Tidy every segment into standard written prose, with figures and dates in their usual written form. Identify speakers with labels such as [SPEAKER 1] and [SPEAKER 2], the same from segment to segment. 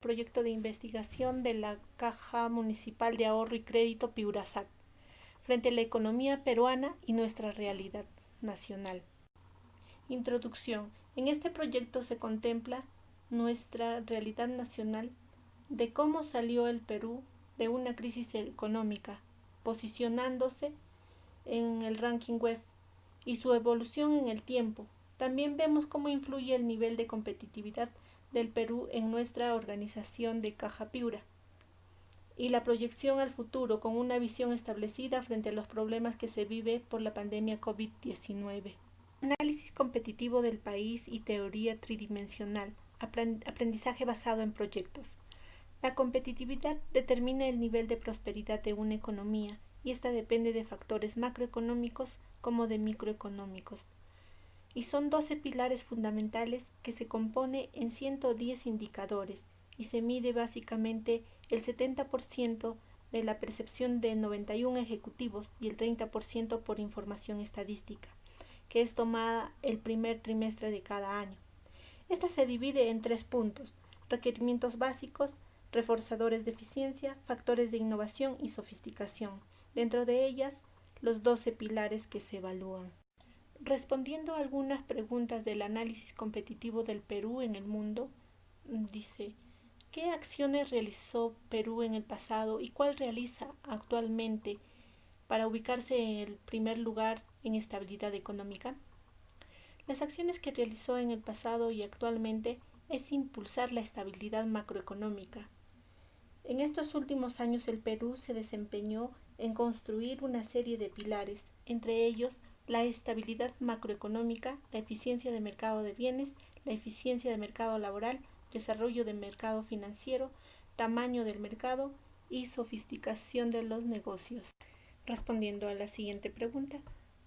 [SPEAKER 1] proyecto de investigación de la Caja Municipal de Ahorro y Crédito Piurazac, frente a la economía peruana y nuestra realidad nacional. Introducción. En este proyecto se contempla nuestra realidad nacional de cómo salió el Perú de una crisis económica, posicionándose en el ranking web y su evolución en el tiempo. También vemos cómo influye el nivel de competitividad del Perú en nuestra organización de Caja Piura y la proyección al futuro con una visión establecida frente a los problemas que se vive por la pandemia COVID-19. Análisis competitivo del país y teoría tridimensional. Aprendizaje basado en proyectos. La competitividad determina el nivel de prosperidad de una economía y esta depende de factores macroeconómicos como de microeconómicos. Y son 12 pilares fundamentales que se compone en 110 indicadores y se mide básicamente el 70% de la percepción de 91 ejecutivos y el 30% por información estadística, que es tomada el primer trimestre de cada año. Esta se divide en 3 puntos: requerimientos básicos, reforzadores de eficiencia, factores de innovación y sofisticación. Dentro de ellas, los 12 pilares que se evalúan. Respondiendo a algunas preguntas del análisis competitivo del Perú en el mundo, dice: ¿qué acciones realizó Perú en el pasado y cuál realiza actualmente para ubicarse en el primer lugar en estabilidad económica? Las acciones que realizó en el pasado y actualmente es impulsar la estabilidad macroeconómica. En estos últimos años el Perú se desempeñó en construir una serie de pilares, entre ellos la estabilidad macroeconómica, la eficiencia de mercado de bienes, la eficiencia de mercado laboral, desarrollo de mercado financiero, tamaño del mercado y sofisticación de los negocios. Respondiendo a la siguiente pregunta,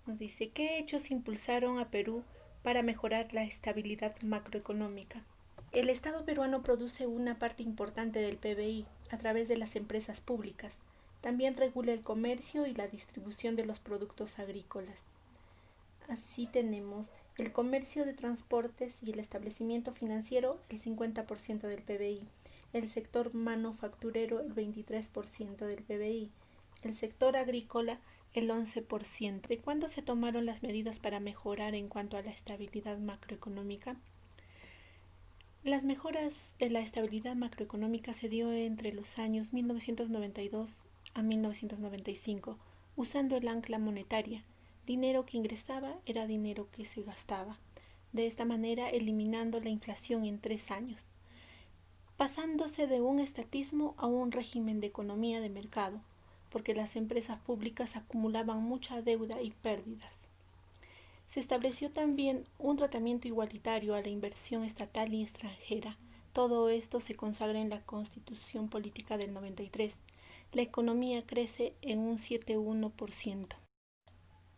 [SPEAKER 1] nos dice: ¿qué hechos impulsaron a Perú para mejorar la estabilidad macroeconómica? El Estado peruano produce una parte importante del PBI a través de las empresas públicas. También regula el comercio y la distribución de los productos agrícolas. Así tenemos el comercio de transportes y el establecimiento financiero, el 50% del PBI, el sector manufacturero, el 23% del PBI, el sector agrícola, el 11%. ¿De cuándo se tomaron las medidas para mejorar en cuanto a la estabilidad macroeconómica? Las mejoras de la estabilidad macroeconómica se dio entre los años 1992 a 1995, usando el ancla monetaria. Dinero que ingresaba era dinero que se gastaba. De esta manera, eliminando la inflación en 3 años, pasándose de un estatismo a un régimen de economía de mercado, porque las empresas públicas acumulaban mucha deuda y pérdidas. Se estableció también un tratamiento igualitario a la inversión estatal y extranjera. Todo esto se consagra en la Constitución Política del 93. La economía crece en un 7,1%.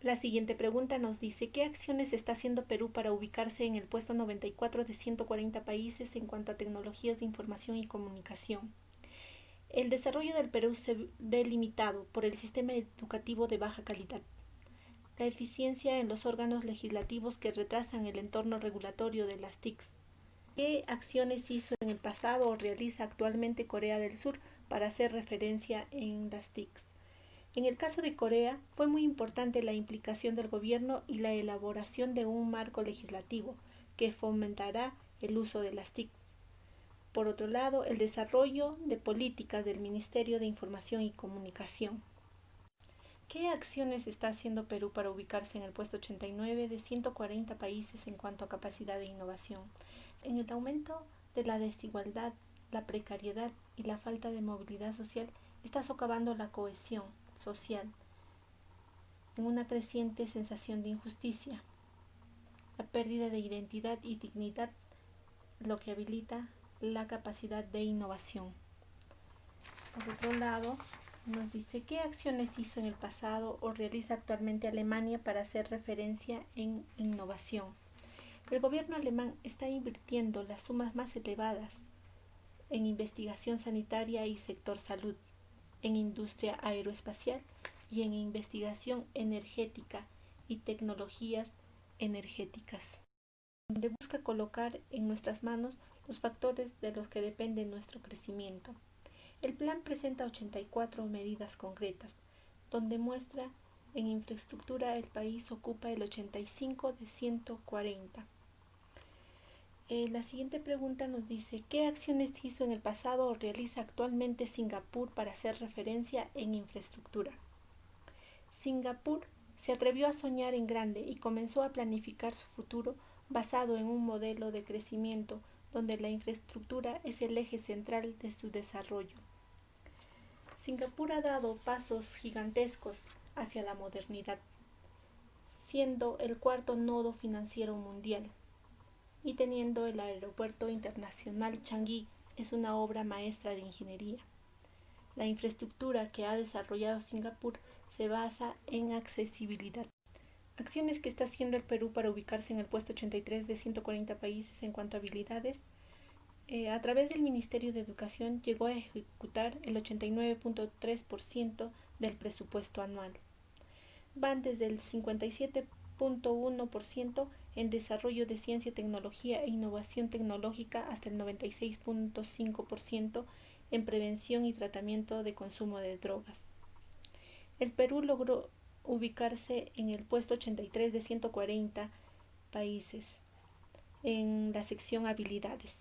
[SPEAKER 1] La siguiente pregunta nos dice: ¿qué acciones está haciendo Perú para ubicarse en el puesto 94 de 140 países en cuanto a tecnologías de información y comunicación? El desarrollo del Perú se ve limitado por el sistema educativo de baja calidad, la eficiencia en los órganos legislativos que retrasan el entorno regulatorio de las TICs. ¿Qué acciones hizo en el pasado o realiza actualmente Corea del Sur para hacer referencia en las TICs? En el caso de Corea, fue muy importante la implicación del gobierno y la elaboración de un marco legislativo que fomentará el uso de las TIC. Por otro lado, el desarrollo de políticas del Ministerio de Información y Comunicación. ¿Qué acciones está haciendo Perú para ubicarse en el puesto 89 de 140 países en cuanto a capacidad de innovación? En el aumento de la desigualdad, la precariedad y la falta de movilidad social está socavando la cohesión social en una creciente sensación de injusticia, la pérdida de identidad y dignidad, lo que habilita la capacidad de innovación. Por otro lado, nos dice: ¿qué acciones hizo en el pasado o realiza actualmente Alemania para hacer referencia en innovación? El gobierno alemán está invirtiendo las sumas más elevadas en investigación sanitaria y sector salud, en industria aeroespacial y en investigación energética y tecnologías energéticas, donde busca colocar en nuestras manos los factores de los que depende nuestro crecimiento. El plan presenta 84 medidas concretas, donde muestra en infraestructura el país ocupa el 85 de 140. La siguiente pregunta nos dice, ¿qué acciones hizo en el pasado o realiza actualmente Singapur para hacer referencia en infraestructura? Singapur se atrevió a soñar en grande y comenzó a planificar su futuro basado en un modelo de crecimiento donde la infraestructura es el eje central de su desarrollo. Singapur ha dado pasos gigantescos hacia la modernidad, siendo el cuarto nodo financiero mundial y teniendo el aeropuerto internacional Changi es una obra maestra de ingeniería. La infraestructura que ha desarrollado Singapur se basa en accesibilidad. Acciones que está haciendo el Perú para ubicarse en el puesto 83 de 140 países en cuanto a habilidades. A través del Ministerio de Educación llegó a ejecutar el 89.3% del presupuesto anual. Van desde el 57.1% en desarrollo de ciencia, tecnología e innovación tecnológica hasta el 96.5% en prevención y tratamiento de consumo de drogas. El Perú logró ubicarse en el puesto 83 de 140 países en la sección habilidades.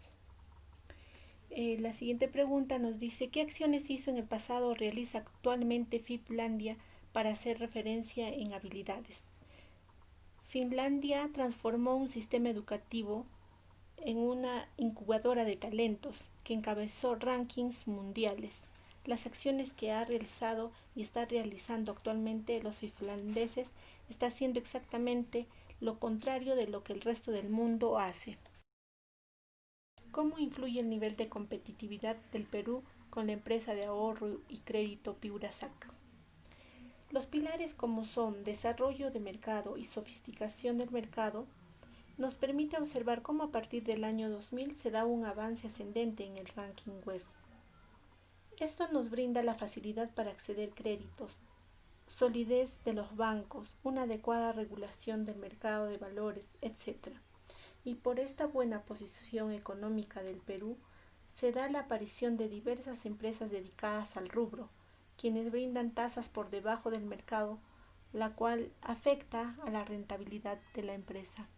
[SPEAKER 1] La siguiente pregunta nos dice, ¿qué acciones hizo en el pasado o realiza actualmente Finlandia para hacer referencia en habilidades? Finlandia transformó un sistema educativo en una incubadora de talentos que encabezó rankings mundiales. Las acciones que ha realizado y está realizando actualmente los finlandeses está haciendo exactamente lo contrario de lo que el resto del mundo hace. ¿Cómo influye el nivel de competitividad del Perú con la empresa de ahorro y crédito Piurasac? Los pilares como son desarrollo de mercado y sofisticación del mercado nos permite observar cómo a partir del año 2000 se da un avance ascendente en el ranking web. Esto nos brinda la facilidad para acceder a créditos, solidez de los bancos, una adecuada regulación del mercado de valores, etc. Y por esta buena posición económica del Perú, se da la aparición de diversas empresas dedicadas al rubro, quienes brindan tasas por debajo del mercado, la cual afecta a la rentabilidad de la empresa.